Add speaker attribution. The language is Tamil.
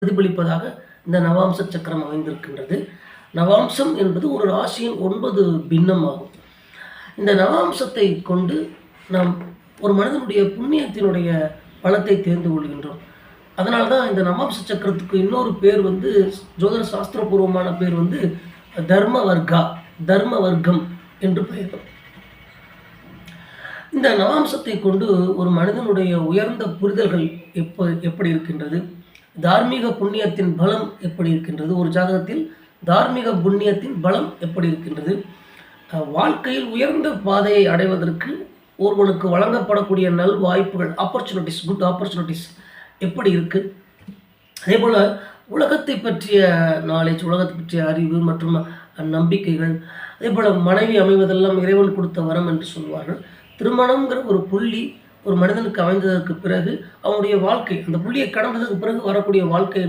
Speaker 1: பிரதிபலிப்பதாக இந்த நவாம்ச சக்கரம் அமைந்திருக்கின்றது. நவாம்சம் என்பது ஒரு ராசியின் 9 பின்னம் ஆகும். இந்த நவாம்சத்தை கொண்டு நாம் ஒரு மனிதனுடைய புண்ணியத்தினுடைய பலத்தை தெரிந்து கொள்கின்றோம். அதனால தான் இந்த நவாம்ச சக்கரத்துக்கு இன்னொரு பேர் ஜோதிட சாஸ்திரபூர்வமான பேர் தர்ம வர்க்கா, தர்ம வர்க்கம் என்று பெயர். இந்த நவாம்சத்தை கொண்டு ஒரு மனிதனுடைய உயர்ந்த புரிதல்கள் எப்படி இருக்கின்றது, தார்மீக புண்ணியத்தின் பலம் எப்படி இருக்கின்றது, ஒரு ஜாதகத்தில் தார்மீக புண்ணியத்தின் பலம் எப்படி இருக்கின்றது, வாழ்க்கையில் உயர்ந்த பாதையை அடைவதற்கு ஒருவனுக்கு வழங்கப்படக்கூடிய நல் வாய்ப்புகள், ஆப்பர்ச்சுனிட்டிஸ், குட் ஆப்பர்ச்சுனிட்டிஸ் எப்படி இருக்குது, அதே போல் உலகத்தை பற்றிய நாலேஜ், உலகத்தை பற்றிய அறிவு மற்றும் நம்பிக்கைகள், அதே போல் மனைவி அமைவதெல்லாம் இறைவன் கொடுத்த வரம் என்று சொல்வார்கள். திருமணங்கிற ஒரு புள்ளி ஒரு மனிதனுக்கு அமைந்ததற்கு பிறகு அவனுடைய வாழ்க்கை, அந்த புள்ளியை கடந்ததுக்கு பிறகு வரக்கூடிய வாழ்க்கை